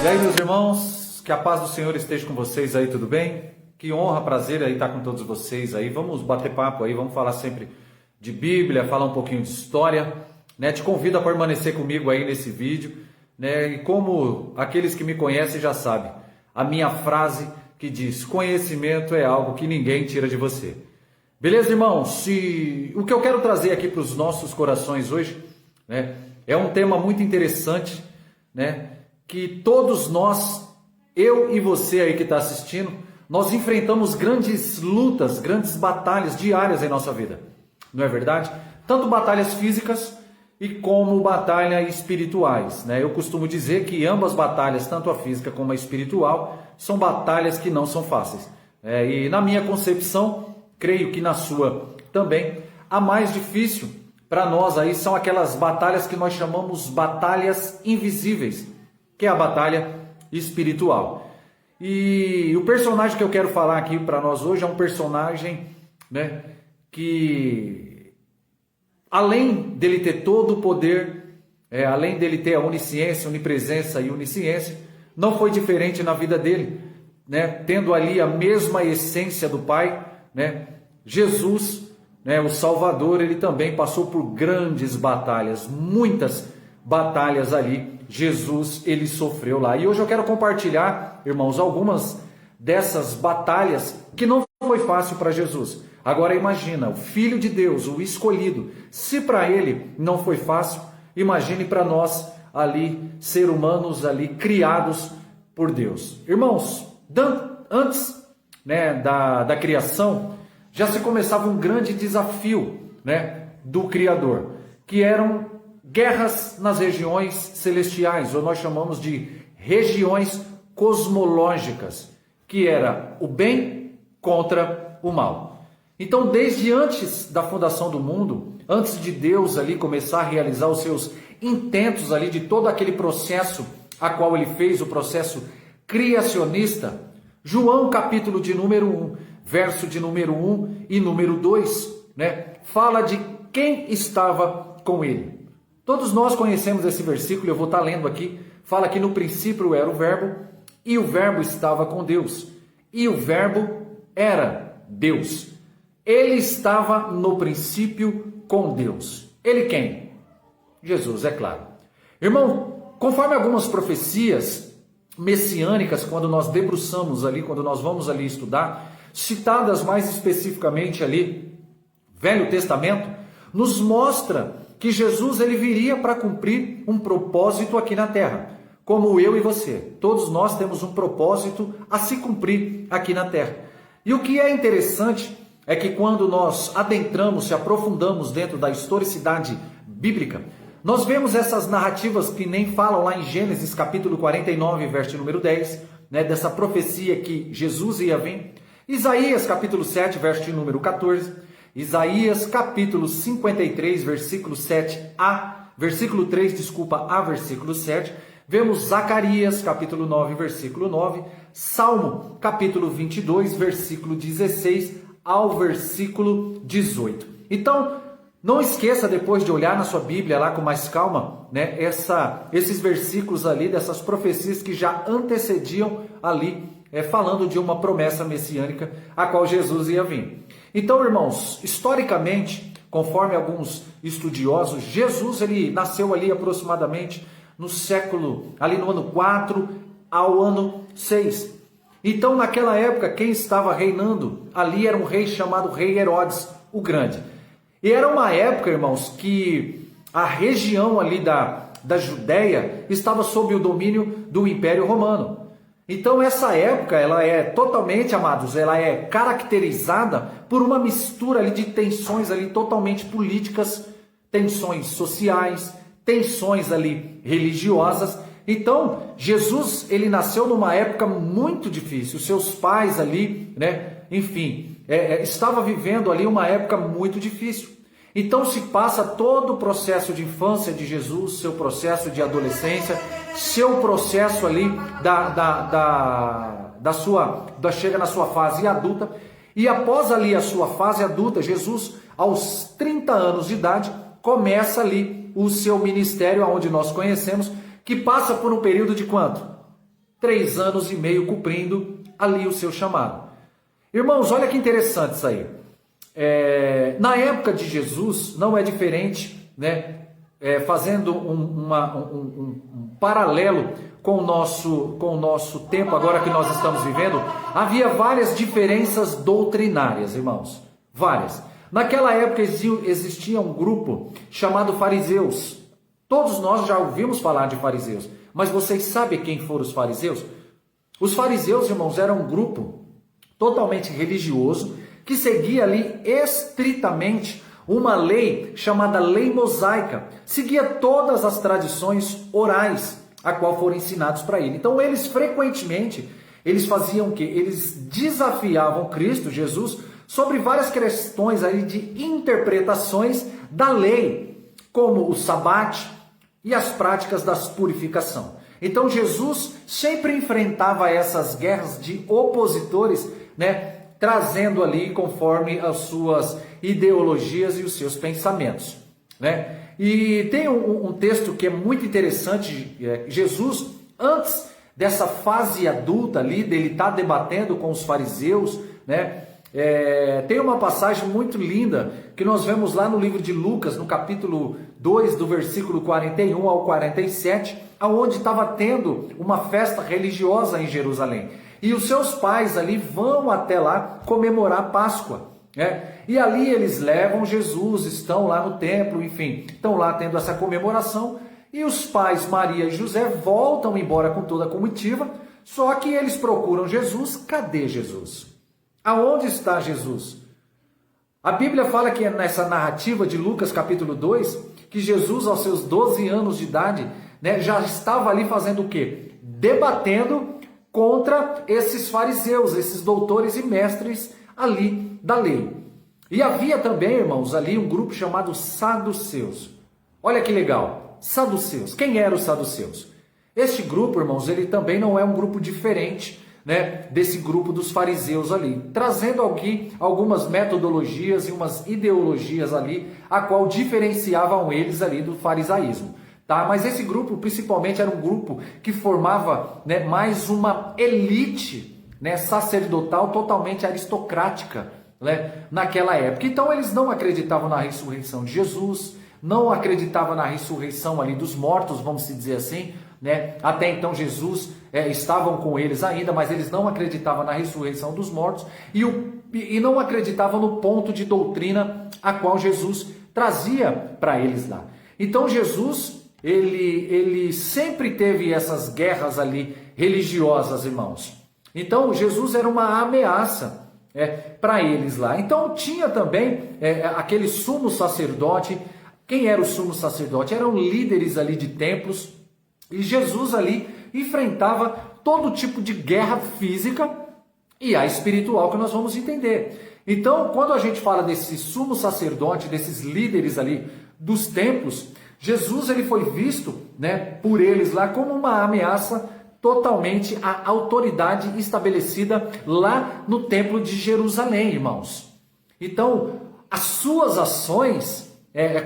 E aí, meus irmãos, que a paz do Senhor esteja com vocês aí, tudo bem? Que honra, prazer aí estar com todos vocês aí. Vamos bater papo aí, vamos falar sempre de Bíblia, falar um pouquinho de história, né? Te convido a permanecer comigo aí nesse vídeo, né? E como aqueles que me conhecem já sabem, a minha frase que diz: conhecimento é algo que ninguém tira de você. Beleza, irmãos? O que eu quero trazer aqui para os nossos corações hoje, né, é um tema muito interessante, né? Que todos nós, eu e você aí que está assistindo, nós enfrentamos grandes lutas, grandes batalhas diárias em nossa vida, não é verdade? Tanto batalhas físicas e como batalhas espirituais, né? Eu costumo dizer que ambas batalhas, tanto a física como a espiritual, são batalhas que não são fáceis. E na minha concepção, creio que na sua também, a mais difícil para nós aí são aquelas batalhas que nós chamamos batalhas invisíveis, que é a batalha espiritual. E o personagem que eu quero falar aqui para nós hoje é um personagem, né, que além dele ter todo o poder, além dele ter a onisciência, onipresença e onisciência, não foi diferente na vida dele, né, tendo ali a mesma essência do Pai, né, Jesus, né, o Salvador, ele também passou por grandes batalhas, muitas batalhas ali, Jesus, ele sofreu lá. E hoje eu quero compartilhar, irmãos, algumas dessas batalhas que não foi fácil para Jesus. Agora imagina, o Filho de Deus, o escolhido, se para ele não foi fácil, imagine para nós ali, ser humanos ali, criados por Deus. Irmãos, antes, né, da criação, já se começava um grande desafio, né, do Criador, que eram guerras nas regiões celestiais, ou nós chamamos de regiões cosmológicas, que era o bem contra o mal. Então, desde antes da fundação do mundo, antes de Deus ali começar a realizar os seus intentos ali de todo aquele processo a qual ele fez, o processo criacionista, João capítulo de número 1, verso de número 1 e número 2, né, fala de quem estava com ele. Todos nós conhecemos esse versículo, eu vou estar lendo aqui. Fala que no princípio era o Verbo, e o Verbo estava com Deus, e o Verbo era Deus. Ele estava no princípio com Deus. Ele quem? Jesus, é claro. Irmão, conforme algumas profecias messiânicas, quando nós debruçamos ali, quando nós vamos ali estudar, citadas mais especificamente ali, Velho Testamento, nos mostra que Jesus ele viria para cumprir um propósito aqui na terra, como eu e você. Todos nós temos um propósito a se cumprir aqui na terra. E o que é interessante é que quando nós adentramos, se aprofundamos dentro da historicidade bíblica, nós vemos essas narrativas que nem falam lá em Gênesis capítulo 49, verso número 10, né, dessa profecia que Jesus ia vir. Isaías capítulo 7, verso de número 14. Isaías capítulo 53, versículo 3, a versículo 7. Vemos Zacarias capítulo 9, versículo 9. Salmo capítulo 22, versículo 16 ao versículo 18. Então, não esqueça depois de olhar na sua Bíblia lá com mais calma, né, esses versículos ali, dessas profecias que já antecediam ali, falando de uma promessa messiânica a qual Jesus ia vir. Então, irmãos, historicamente, conforme alguns estudiosos, Jesus ele nasceu ali aproximadamente no século, ali no ano 4 ao ano 6. Então, naquela época, quem estava reinando ali era um rei chamado Rei Herodes o Grande. E era uma época, irmãos, que a região ali da Judéia estava sob o domínio do Império Romano. Então essa época, ela é totalmente, amados, ela é caracterizada por uma mistura ali de tensões ali totalmente políticas, tensões sociais, tensões ali religiosas. Então, Jesus, ele nasceu numa época muito difícil. Os seus pais ali, né, enfim, estava vivendo ali uma época muito difícil. Então se passa todo o processo de infância de Jesus, seu processo de adolescência, seu processo ali chega na sua fase adulta, e após ali a sua fase adulta, Jesus, aos 30 anos de idade, começa ali o seu ministério, onde nós conhecemos, que passa por um período de quanto? 3 anos e meio cumprindo ali o seu chamado. Irmãos, olha que interessante isso aí. Na época de Jesus, não é diferente, né? Fazendo um paralelo com o nosso tempo agora que nós estamos vivendo, havia várias diferenças doutrinárias, irmãos. Várias. Naquela época existia um grupo chamado fariseus. Todos nós já ouvimos falar de fariseus. Mas vocês sabem quem foram os fariseus? Os fariseus, irmãos, eram um grupo totalmente religioso que seguia ali estritamente uma lei chamada lei mosaica. Seguia todas as tradições orais a qual foram ensinados para ele. Então eles frequentemente, eles faziam o quê? Eles desafiavam Cristo, Jesus, sobre várias questões aí de interpretações da lei, como o sabate e as práticas da purificação. Então Jesus sempre enfrentava essas guerras de opositores, né, trazendo ali conforme as suas ideologias e os seus pensamentos, né? E tem um texto que é muito interessante. Jesus, antes dessa fase adulta ali, dele estar debatendo com os fariseus, né? Tem uma passagem muito linda que nós vemos lá no livro de Lucas, no capítulo 2, do versículo 41 ao 47, aonde estava tendo uma festa religiosa em Jerusalém. E os seus pais ali vão até lá comemorar a Páscoa, né? E ali eles levam Jesus, estão lá no templo, enfim, estão lá tendo essa comemoração. E os pais, Maria e José, voltam embora com toda a comitiva, só que eles procuram Jesus. Cadê Jesus? Aonde está Jesus? A Bíblia fala que nessa narrativa de Lucas capítulo 2, que Jesus aos seus 12 anos de idade, né, já estava ali fazendo o quê? Debatendo contra esses fariseus, esses doutores e mestres ali da lei. E havia também, irmãos, ali um grupo chamado saduceus. Olha que legal, saduceus. Quem eram os saduceus? Este grupo, irmãos, ele também não é um grupo diferente, né, desse grupo dos fariseus ali, trazendo aqui algumas metodologias e umas ideologias ali, a qual diferenciavam eles ali do farisaísmo. Tá? Mas esse grupo principalmente era um grupo que formava, né, mais uma elite, né, sacerdotal totalmente aristocrática, né, naquela época. Então eles não acreditavam na ressurreição de Jesus, não acreditavam na ressurreição ali dos mortos, vamos dizer assim, né? Até então Jesus estavam com eles ainda, mas eles não acreditavam na ressurreição dos mortos e não acreditavam no ponto de doutrina a qual Jesus trazia para eles lá. Então Jesus, ele sempre teve essas guerras ali religiosas, irmãos. Então Jesus era uma ameaça para eles lá. Então tinha também aquele sumo sacerdote. Quem era o sumo sacerdote? Eram líderes ali de templos. E Jesus ali enfrentava todo tipo de guerra física e a espiritual, que nós vamos entender. Então, quando a gente fala desse sumo sacerdote, desses líderes ali dos templos, Jesus ele foi visto, né, por eles lá como uma ameaça totalmente à autoridade estabelecida lá no templo de Jerusalém, irmãos. Então, as suas ações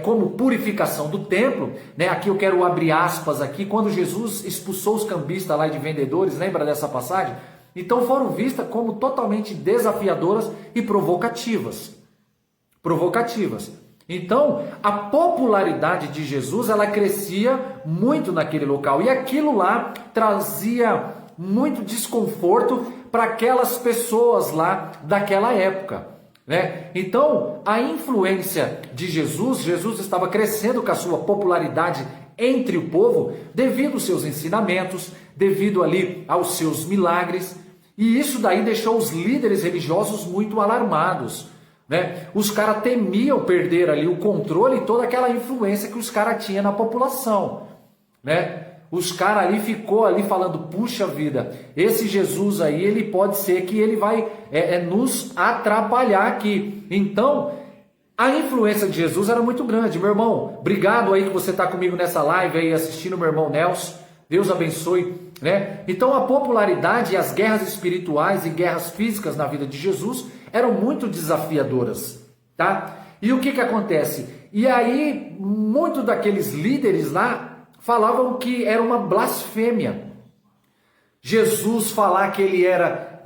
como purificação do templo, né? Aqui eu quero abrir aspas aqui, quando Jesus expulsou os cambistas lá de vendedores, lembra dessa passagem? Então foram vistas como totalmente desafiadoras e provocativas. Então, a popularidade de Jesus, ela crescia muito naquele local, e aquilo lá trazia muito desconforto para aquelas pessoas lá daquela época. Né? Então, a influência de Jesus estava crescendo com a sua popularidade entre o povo, devido aos seus ensinamentos, devido ali aos seus milagres, e isso daí deixou os líderes religiosos muito alarmados, né? Os caras temiam perder ali o controle e toda aquela influência que os caras tinham na população, né? Os caras ali ficou ali falando, puxa vida, esse Jesus aí, ele pode ser que ele vai nos atrapalhar aqui. Então, a influência de Jesus era muito grande. Meu irmão, obrigado aí que você está comigo nessa live aí, assistindo meu irmão Nelson. Deus abençoe, né? Então, a popularidade e as guerras espirituais e guerras físicas na vida de Jesus eram muito desafiadoras, tá? E o que acontece? E aí, muitos daqueles líderes lá falavam que era uma blasfêmia. Jesus falar que ele era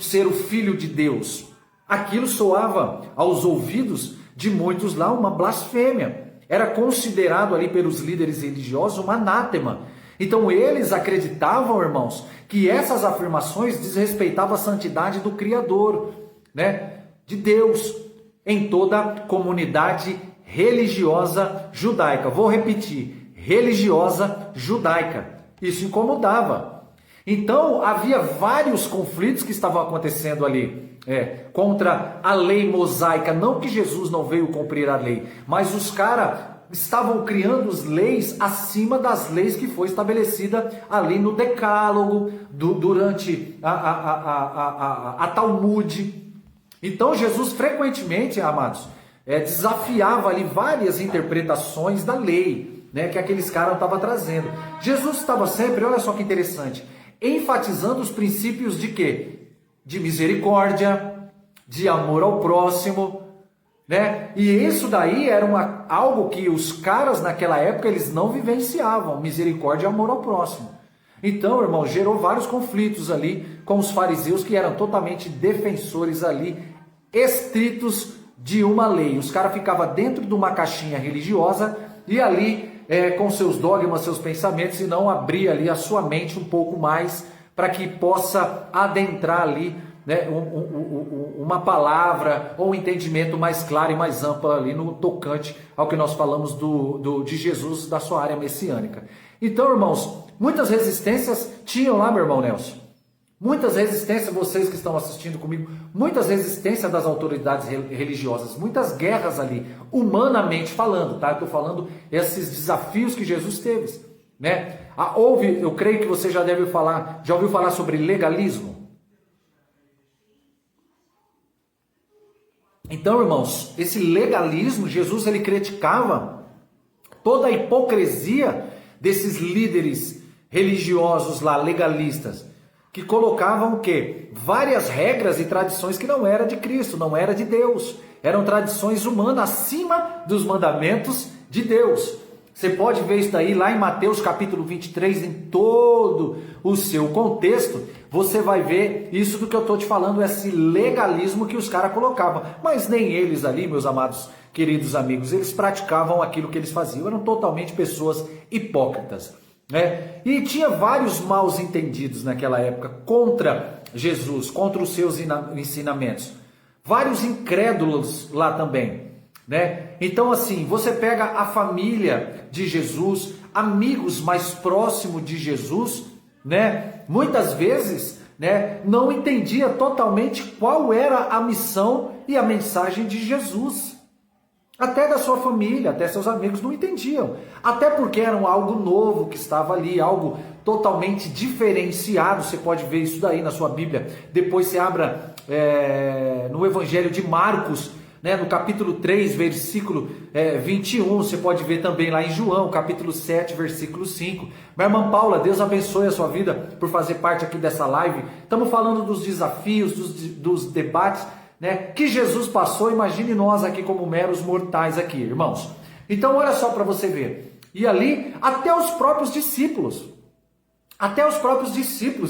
ser o Filho de Deus. Aquilo soava aos ouvidos de muitos lá uma blasfêmia. Era considerado ali pelos líderes religiosos um anátema. Então eles acreditavam, irmãos, que essas afirmações desrespeitavam a santidade do Criador, né? De Deus, em toda a comunidade religiosa judaica. Vou repetir, religiosa judaica. Isso incomodava. Então havia vários conflitos que estavam acontecendo ali. Contra a lei mosaica, não que Jesus não veio cumprir a lei, mas os caras estavam criando as leis acima das leis que foi estabelecida ali no Decálogo, durante a Talmude. Então Jesus frequentemente, amados, desafiava ali várias interpretações da lei, né, que aqueles caras estavam trazendo. Jesus estava sempre, olha só que interessante, enfatizando os princípios de quê? De misericórdia, de amor ao próximo, né? E isso daí era algo que os caras naquela época eles não vivenciavam, misericórdia e amor ao próximo. Então, irmão, gerou vários conflitos ali com os fariseus que eram totalmente defensores ali, estritos de uma lei. Os caras ficavam dentro de uma caixinha religiosa e ali com seus dogmas, seus pensamentos, e não abrir ali a sua mente um pouco mais para que possa adentrar ali, né, uma palavra ou um entendimento mais claro e mais amplo ali no tocante ao que nós falamos de Jesus, da sua área messiânica. Então, irmãos, muitas resistências tinham lá, meu irmão Nelson. Muitas resistências, vocês que estão assistindo comigo, muitas resistências das autoridades religiosas, muitas guerras ali, humanamente falando, tá? Eu estou falando esses desafios que Jesus teve, né? Eu creio que você já ouviu falar sobre legalismo. Então, irmãos, esse legalismo, Jesus ele criticava toda a hipocrisia desses líderes religiosos lá, legalistas, que colocavam o quê? Várias regras e tradições que não era de Cristo, não era de Deus. Eram tradições humanas acima dos mandamentos de Deus. Você pode ver isso daí lá em Mateus capítulo 23, em todo o seu contexto. Você vai ver isso do que eu estou te falando, esse legalismo que os caras colocavam. Mas nem eles ali, meus amados, queridos amigos, eles praticavam aquilo que eles faziam. Eram totalmente pessoas hipócritas, né? E tinha vários maus entendidos naquela época contra Jesus, contra os seus ensinamentos. Vários incrédulos lá também, né? Então assim, você pega a família de Jesus, amigos mais próximos de Jesus, né? Muitas vezes, né, não entendia totalmente qual era a missão e a mensagem de Jesus. Até da sua família, até seus amigos não entendiam. Até porque era algo novo que estava ali, algo totalmente diferenciado. Você pode ver isso daí na sua Bíblia. Depois você abra no Evangelho de Marcos, né, no capítulo 3, versículo 21. Você pode ver também lá em João, capítulo 7, versículo 5. Minha irmã Paula, Deus abençoe a sua vida por fazer parte aqui dessa live. Estamos falando dos desafios, dos debates, né, que Jesus passou. Imagine nós aqui como meros mortais aqui, irmãos. Então olha só para você ver. E ali até os próprios discípulos,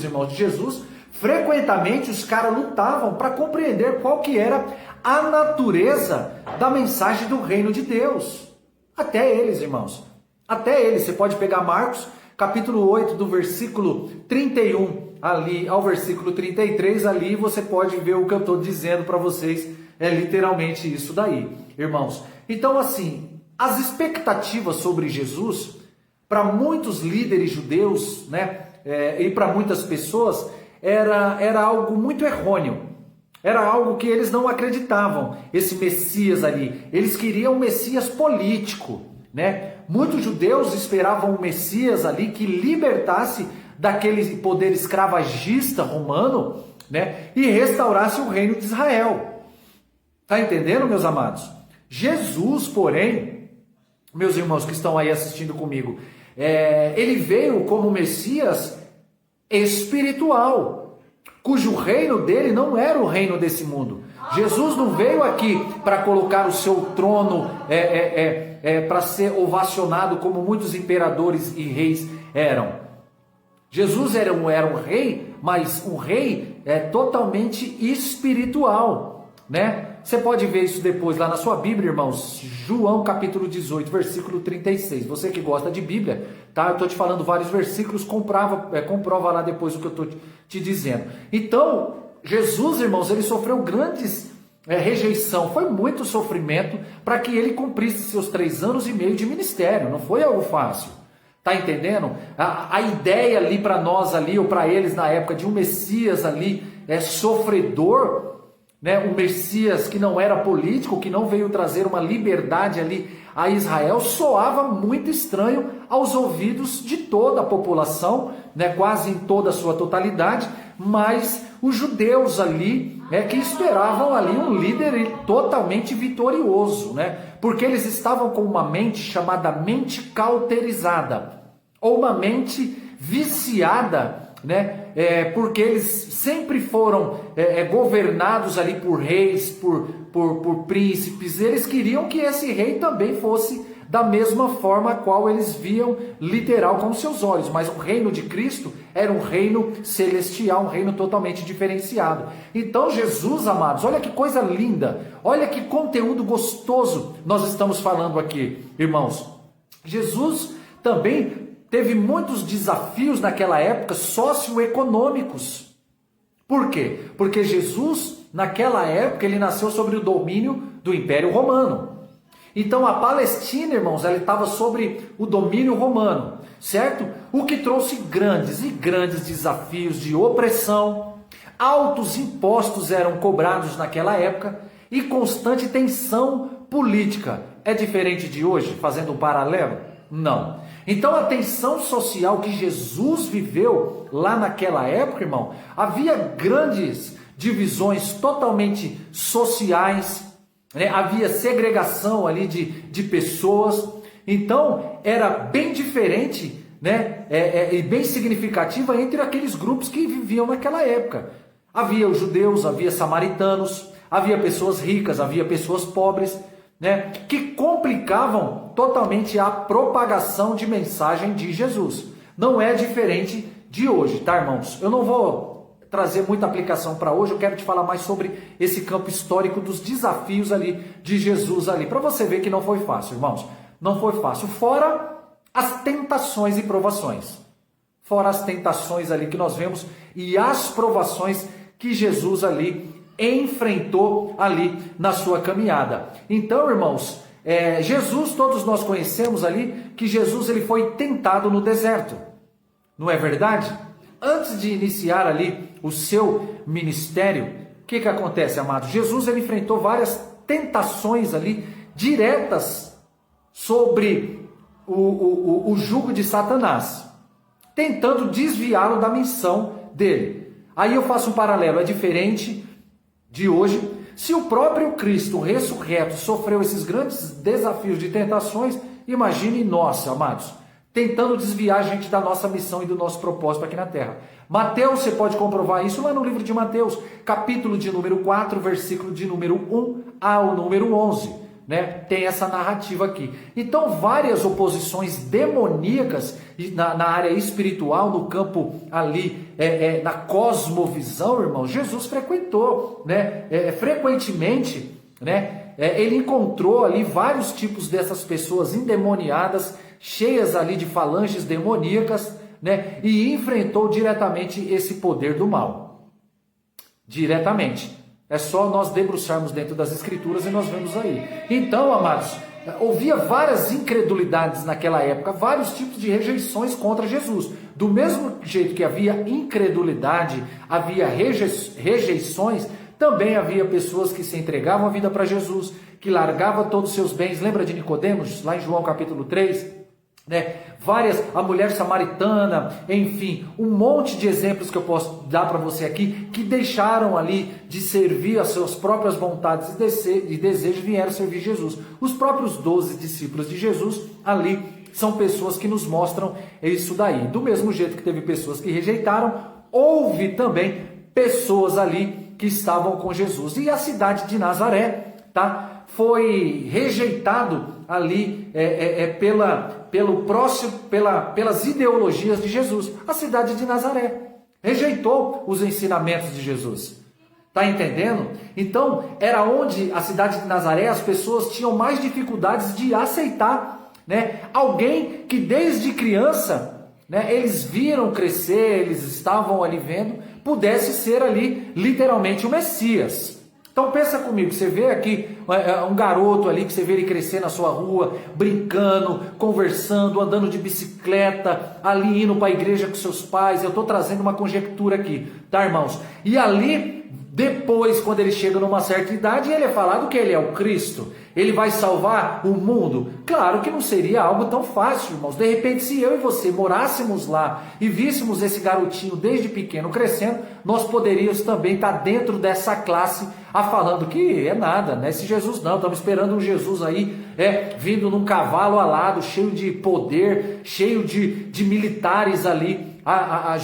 irmãos, de Jesus, frequentemente os caras lutavam para compreender qual que era a natureza da mensagem do reino de Deus. Até eles, irmãos. Até eles. Você pode pegar Marcos, capítulo 8, do versículo 31 ali ao versículo 33, ali você pode ver o que eu estou dizendo para vocês. É literalmente isso daí, irmãos. Então, assim, as expectativas sobre Jesus, para muitos líderes judeus, né, e para muitas pessoas, era algo muito errôneo. Era algo que eles não acreditavam, esse Messias ali. Eles queriam um Messias político, né? Muitos judeus esperavam um Messias ali que libertasse daquele poder escravagista romano, né? E restaurasse o reino de Israel. Tá entendendo, meus amados? Jesus, porém, meus irmãos que estão aí assistindo comigo, ele veio como Messias espiritual, cujo reino dele não era o reino desse mundo. Jesus não veio aqui para colocar o seu trono para ser ovacionado como muitos imperadores e reis eram. Jesus era um rei, mas um rei totalmente espiritual, né? Você pode ver isso depois lá na sua Bíblia, irmãos. João capítulo 18, versículo 36. Você que gosta de Bíblia, tá? Eu estou te falando vários versículos, comprova lá depois o que eu estou te dizendo. Então, Jesus, irmãos, ele sofreu grandes rejeição, foi muito sofrimento para que ele cumprisse seus 3 anos e meio de ministério. Não foi algo fácil. Tá entendendo? A ideia ali para nós ali, ou para eles na época, de um Messias ali, sofredor, né? Um Messias que não era político, que não veio trazer uma liberdade ali a Israel, soava muito estranho aos ouvidos de toda a população, né? Quase em toda a sua totalidade, mas os judeus ali, que esperavam ali um líder totalmente vitorioso, né? Porque eles estavam com uma mente chamada mente cauterizada, ou uma mente viciada, né? Porque eles sempre foram governados ali por reis, por príncipes. Eles queriam que esse rei também fosse da mesma forma a qual eles viam literal com seus olhos. Mas o reino de Cristo era um reino celestial, um reino totalmente diferenciado. Então Jesus, amados, olha que coisa linda, olha que conteúdo gostoso nós estamos falando aqui, irmãos. Jesus também teve muitos desafios naquela época socioeconômicos. Por quê? Porque Jesus, naquela época, ele nasceu sobre o domínio do Império Romano. Então a Palestina, irmãos, ela estava sobre o domínio romano, certo? O que trouxe grandes e grandes desafios de opressão, altos impostos eram cobrados naquela época e constante tensão política. É diferente de hoje, fazendo um paralelo? Não. Então a tensão social que Jesus viveu lá naquela época, irmão, havia grandes divisões totalmente sociais, né? Havia segregação ali de pessoas. Então era bem diferente, né? E bem significativa entre aqueles grupos que viviam naquela época. Havia os judeus, havia samaritanos, havia pessoas ricas, havia pessoas pobres, né, que complicavam totalmente a propagação de mensagem de Jesus. Não é diferente de hoje, tá, irmãos? Eu não vou trazer muita aplicação para hoje, eu quero te falar mais sobre esse campo histórico dos desafios ali de Jesus ali, para você ver que não foi fácil, irmãos. Não foi fácil, fora as tentações e provações. Fora as tentações ali que nós vemos e as provações que Jesus ali enfrentou ali na sua caminhada. Então, irmãos, Jesus, todos nós conhecemos ali que Jesus ele foi tentado no deserto, não é verdade? Antes de iniciar ali o seu ministério, o que acontece, amados? Jesus ele enfrentou várias tentações ali diretas sobre o jugo de Satanás, tentando desviá-lo da missão dele. Aí eu faço um paralelo, é diferente de hoje. Se o próprio Cristo ressurreto sofreu esses grandes desafios de tentações, imagine nós, amados, tentando desviar a gente da nossa missão e do nosso propósito aqui na terra. Mateus, você pode comprovar isso lá no livro de Mateus, capítulo de número 4, versículo de número 1 ao número 11. Né? Tem essa narrativa aqui. Então, várias oposições demoníacas na área espiritual, no campo ali, na cosmovisão, irmão, Jesus frequentou, né? Frequentemente, né? Ele encontrou ali vários tipos dessas pessoas endemoniadas, cheias ali de falanges demoníacas, né? E enfrentou diretamente esse poder do mal. Diretamente. É só nós debruçarmos dentro das Escrituras e nós vemos aí. Então, amados, havia várias incredulidades naquela época, vários tipos de rejeições contra Jesus. Do mesmo jeito que havia incredulidade, havia rejeições, também havia pessoas que se entregavam a vida para Jesus, que largavam todos os seus bens. Lembra de Nicodemos, lá em João capítulo 3? Né? A mulher samaritana, enfim, um monte de exemplos que eu posso dar para você aqui, que deixaram ali de servir às suas próprias vontades e desejos, vieram servir Jesus. Os próprios 12 discípulos de Jesus ali são pessoas que nos mostram isso daí. Do mesmo jeito que teve pessoas que rejeitaram, houve também pessoas ali que estavam com Jesus. E a cidade de Nazaré, tá? foi rejeitado ali pelas ideologias de Jesus. A cidade de Nazaré rejeitou os ensinamentos de Jesus. Está entendendo? Então, era onde a cidade de Nazaré as pessoas tinham mais dificuldades de aceitar, né, alguém que desde criança, né, eles viram crescer, eles estavam ali vendo, pudesse ser ali literalmente o Messias. Então pensa comigo, você vê aqui um garoto ali que você vê ele crescer na sua rua, brincando, conversando, andando de bicicleta, ali indo para a igreja com seus pais. Eu estou trazendo uma conjectura aqui, tá, irmãos? E ali, depois, quando ele chega numa certa idade, ele é falado que ele é o Cristo. Ele vai salvar o mundo? Claro que não seria algo tão fácil, irmãos. De repente, se eu e você morássemos lá e víssemos esse garotinho desde pequeno crescendo, nós poderíamos também estar dentro dessa classe falando que é nada, né? Esse Jesus não, estamos esperando um Jesus aí vindo num cavalo alado, cheio de poder, cheio de militares ali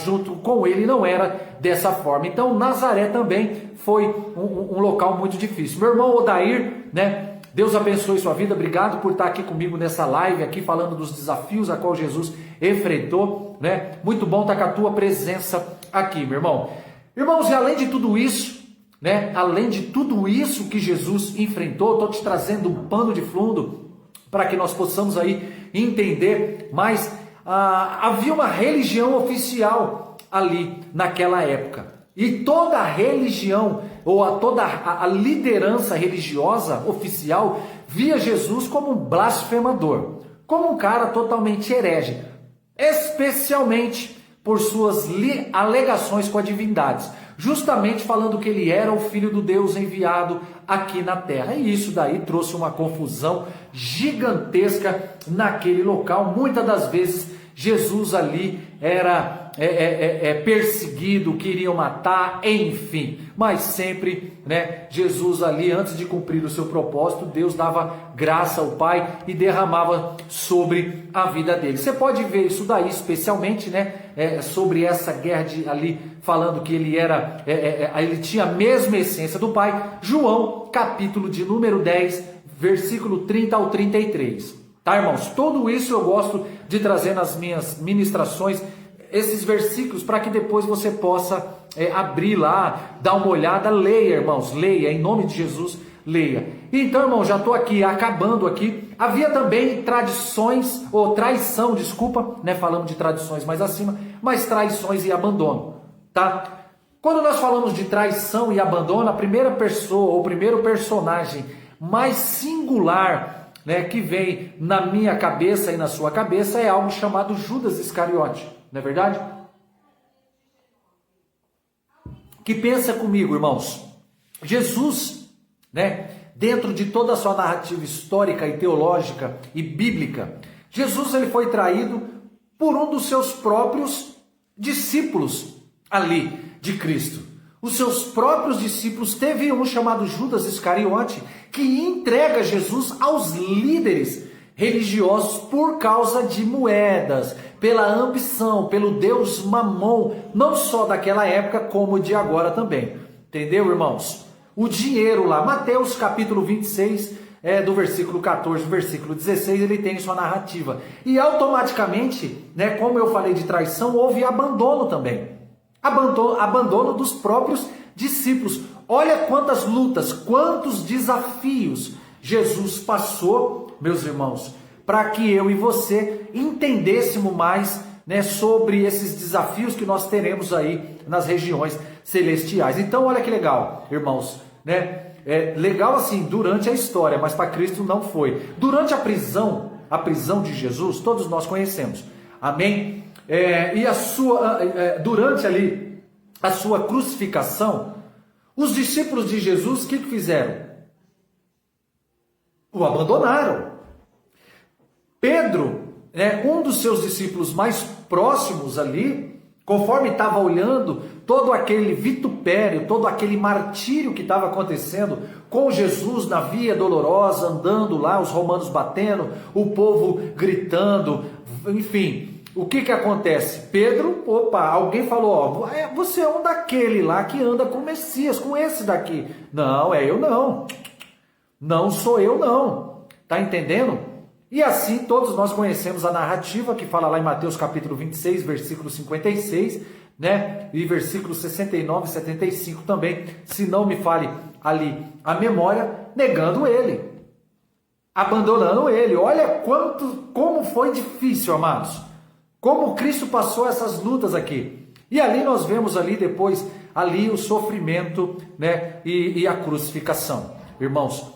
junto com ele. Não era dessa forma. Então Nazaré também foi um local muito difícil. Meu irmão Odair, né? Deus abençoe sua vida, obrigado por estar aqui comigo nessa live, aqui falando dos desafios a qual Jesus enfrentou, né? Muito bom estar com a tua presença aqui, meu irmão. Irmãos, e além de tudo isso, né? Além de tudo isso que Jesus enfrentou, estou te trazendo um pano de fundo para que nós possamos aí entender mais. Havia uma religião oficial ali naquela época. E toda a religião, ou toda a liderança religiosa oficial, via Jesus como um blasfemador, como um cara totalmente herege, especialmente por suas alegações com a divindade, justamente falando que ele era o Filho do Deus enviado aqui na terra. E isso daí trouxe uma confusão gigantesca naquele local. Muitas das vezes Jesus ali era perseguido, queriam matar, enfim. Mas sempre, né, Jesus ali, antes de cumprir o seu propósito, Deus dava graça ao Pai e derramava sobre a vida dele. Você pode ver isso daí, especialmente, né, sobre essa guerra ali, falando que ele ele tinha a mesma essência do Pai. João, capítulo de número 10, versículo 30 ao 33. Tá, irmãos? Tudo isso eu gosto de trazer nas minhas ministrações, esses versículos, para que depois você possa abrir lá, dar uma olhada, leia, irmãos, leia, em nome de Jesus, leia. Então, irmão, já estou aqui, acabando aqui. Havia também tradições, ou traição, desculpa, né? Falamos de tradições mais acima, mas traições e abandono, tá? Quando nós falamos de traição e abandono, a primeira pessoa, ou o primeiro personagem mais singular, né, que vem na minha cabeça e na sua cabeça é algo chamado Judas Iscariote, não é verdade? Que pensa comigo, irmãos, Jesus, né, dentro de toda a sua narrativa histórica e teológica e bíblica, Jesus ele foi traído por um dos seus próprios discípulos ali de Cristo. Os seus próprios discípulos, teve um chamado Judas Iscariote, que entrega Jesus aos líderes religiosos por causa de moedas, pela ambição, pelo Deus Mamon, não só daquela época, como de agora também. Entendeu, irmãos? O dinheiro lá, Mateus capítulo 26, do versículo 14, versículo 16, ele tem sua narrativa. E automaticamente, né, como eu falei de traição, houve abandono também. Abandono dos próprios discípulos. Olha quantas lutas, quantos desafios Jesus passou, meus irmãos, para que eu e você entendêssemos mais, né, sobre esses desafios que nós teremos aí nas regiões celestiais. Então, olha que legal, irmãos, né? Legal assim durante a história, mas para Cristo não foi. Durante a prisão de Jesus, todos nós conhecemos. Amém? E durante ali a sua crucificação, os discípulos de Jesus, o que fizeram? O abandonaram. Pedro, um dos seus discípulos mais próximos ali, conforme estava olhando todo aquele vitupério, todo aquele martírio que estava acontecendo com Jesus na via dolorosa, andando lá, os romanos batendo, o povo gritando, enfim. O que acontece? Pedro, alguém falou, você é um daquele lá que anda com o Messias, com esse daqui. Não, eu não. Não sou eu não. Tá entendendo? E assim todos nós conhecemos a narrativa que fala lá em Mateus capítulo 26, versículo 56, né? E versículos 69 e 75 também, se não me fale ali a memória, negando ele, abandonando ele. Olha como foi difícil, amados. Como Cristo passou essas lutas aqui. E ali nós vemos ali depois ali o sofrimento, né, e a crucificação. Irmãos,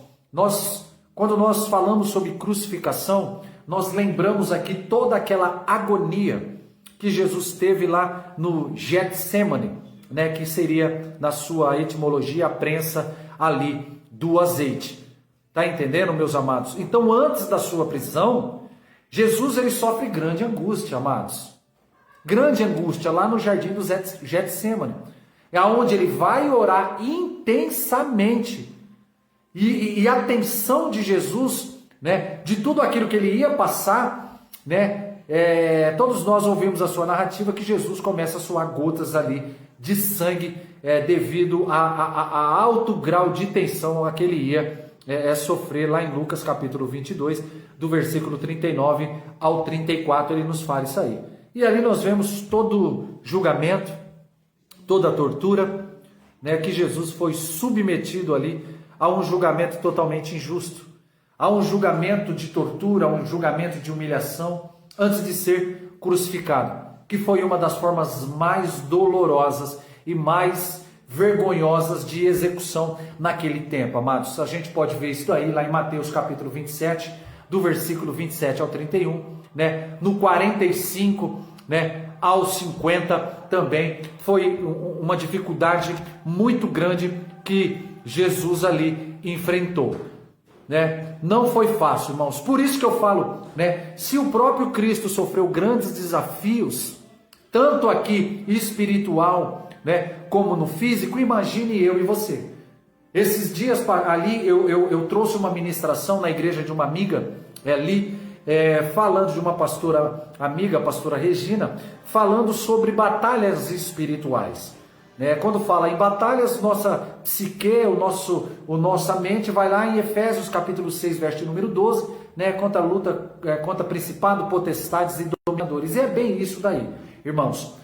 quando nós falamos sobre crucificação, nós lembramos aqui toda aquela agonia que Jesus teve lá no Getsemane, né, que seria, na sua etimologia, a prensa ali do azeite. Tá entendendo, meus amados? Então, antes da sua prisão, Jesus ele sofre grande angústia, amados. Grande angústia lá no jardim do Getsemane. É onde ele vai orar intensamente. E a tensão de Jesus, né, de tudo aquilo que ele ia passar, né, todos nós ouvimos a sua narrativa que Jesus começa a suar gotas ali de sangue devido a alto grau de tensão a que ele ia sofrer lá em Lucas capítulo 22, do versículo 39 ao 34, ele nos fala isso aí. E ali nós vemos todo julgamento, toda a tortura, né, que Jesus foi submetido ali a um julgamento totalmente injusto, a um julgamento de tortura, a um julgamento de humilhação, antes de ser crucificado, que foi uma das formas mais dolorosas e mais vergonhosas de execução naquele tempo, amados. A gente pode ver isso aí lá em Mateus capítulo 27, do versículo 27 ao 31, né? No 45, né, ao 50 também foi uma dificuldade muito grande que Jesus ali enfrentou, né? Não foi fácil, irmãos. Por isso que eu falo, né, se o próprio Cristo sofreu grandes desafios, tanto aqui espiritual, né, como no físico, imagine eu e você. Esses dias ali eu trouxe uma ministração na igreja de uma amiga ali, falando de uma pastora amiga, a pastora Regina, falando sobre batalhas espirituais. Quando fala em batalhas, nossa psique, nossa mente vai lá em Efésios capítulo 6, verso número 12, né, contra a luta contra principado, potestades e dominadores. E é bem isso daí, irmãos.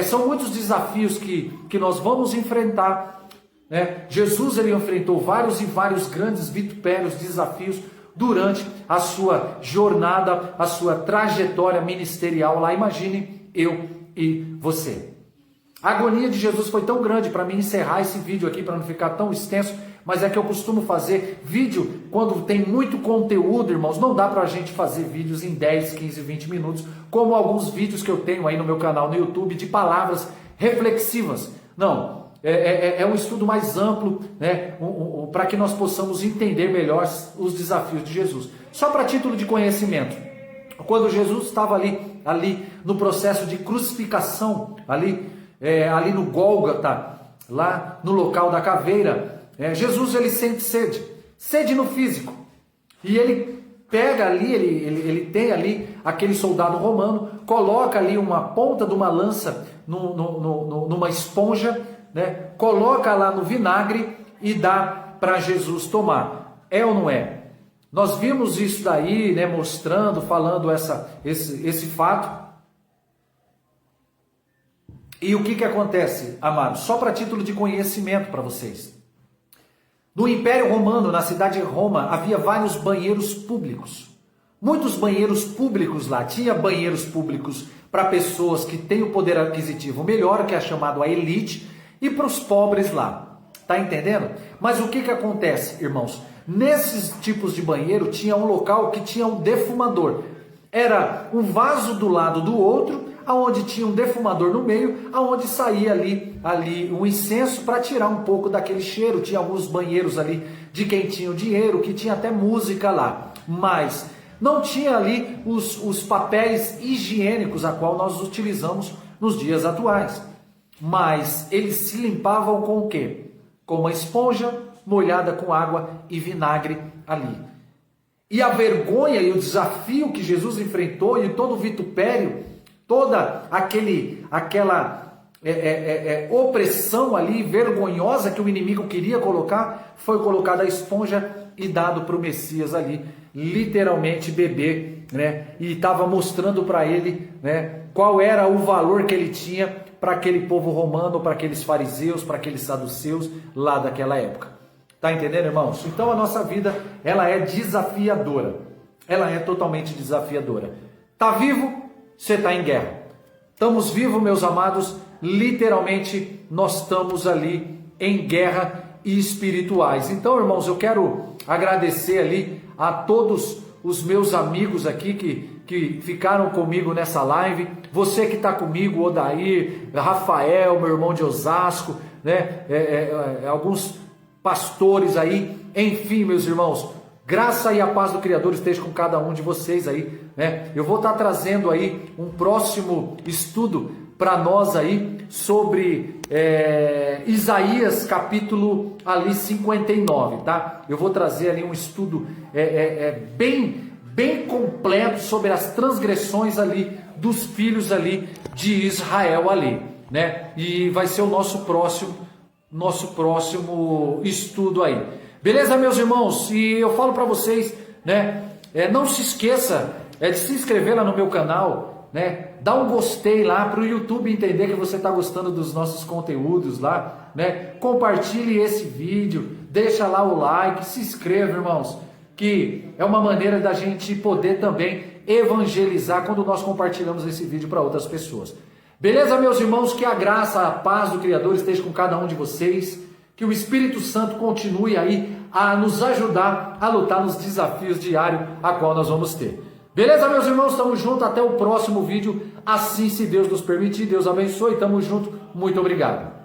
São muitos desafios que nós vamos enfrentar, né? Jesus ele enfrentou vários e vários grandes vitupérios, desafios durante a sua jornada, a sua trajetória ministerial lá. Imagine eu e você. A agonia de Jesus foi tão grande, para mim encerrar esse vídeo aqui, para não ficar tão extenso, mas é que eu costumo fazer vídeo quando tem muito conteúdo, irmãos. Não dá para a gente fazer vídeos em 10, 15, 20 minutos, como alguns vídeos que eu tenho aí no meu canal no YouTube de palavras reflexivas. Não, é um estudo mais amplo, né, para que nós possamos entender melhor os desafios de Jesus. Só para título de conhecimento, quando Jesus estava ali no processo de crucificação, ali no Gólgota, lá no local da caveira, Jesus ele sente sede no físico, e ele pega ali, ele tem ali aquele soldado romano, coloca ali uma ponta de uma lança numa esponja, né, coloca lá no vinagre e dá para Jesus tomar. É ou não é? Nós vimos isso daí, né, mostrando, falando esse fato. E o que acontece, amados? Só para título de conhecimento para vocês. No Império Romano, na cidade de Roma, havia vários banheiros públicos. Muitos banheiros públicos lá. Tinha banheiros públicos para pessoas que têm o poder aquisitivo melhor, que é chamado a elite, e para os pobres lá. Tá entendendo? Mas o que acontece, irmãos? Nesses tipos de banheiro tinha um local que tinha um defumador. Era um vaso do lado do outro, aonde tinha um defumador no meio, aonde saía ali um incenso para tirar um pouco daquele cheiro. Tinha alguns banheiros ali de quem tinha o dinheiro, que tinha até música lá, mas não tinha ali os papéis higiênicos a qual nós utilizamos nos dias atuais. Mas eles se limpavam com o quê? Com uma esponja molhada com água e vinagre ali. E a vergonha e o desafio que Jesus enfrentou, e todo o vitupério, toda aquela opressão ali vergonhosa que o inimigo queria colocar, foi colocada a esponja e dado para o Messias ali, literalmente bebê, né? E estava mostrando para ele, né, qual era o valor que ele tinha para aquele povo romano, para aqueles fariseus, para aqueles saduceus lá daquela época. Tá entendendo, irmãos? Então a nossa vida, ela é desafiadora. Ela é totalmente desafiadora. Tá vivo? Você tá em guerra. Estamos vivos, meus amados? Literalmente nós estamos ali em guerra espirituais. Então, irmãos, eu quero agradecer ali a todos os meus amigos aqui que ficaram comigo nessa live. Você que está comigo, Odair, Rafael, meu irmão de Osasco, né? Alguns pastores aí, enfim, meus irmãos, graça e a paz do Criador esteja com cada um de vocês aí, né? Eu vou estar trazendo aí um próximo estudo para nós aí sobre Isaías capítulo ali 59, tá? Eu vou trazer ali um estudo bem completo sobre as transgressões ali dos filhos ali de Israel ali, né? E vai ser o nosso próximo estudo aí. Beleza, meus irmãos? E eu falo para vocês, né? Não se esqueça de se inscrever lá no meu canal, né? Dá um gostei lá para o YouTube entender que você está gostando dos nossos conteúdos lá, né? Compartilhe esse vídeo, deixa lá o like, se inscreva, irmãos, que é uma maneira da gente poder também evangelizar quando nós compartilhamos esse vídeo para outras pessoas. Beleza, meus irmãos? Que a graça, a paz do Criador esteja com cada um de vocês, que o Espírito Santo continue aí a nos ajudar a lutar nos desafios diários a qual nós vamos ter. Beleza, meus irmãos? Tamo junto, até o próximo vídeo, assim se Deus nos permitir. Deus abençoe, tamo junto, muito obrigado.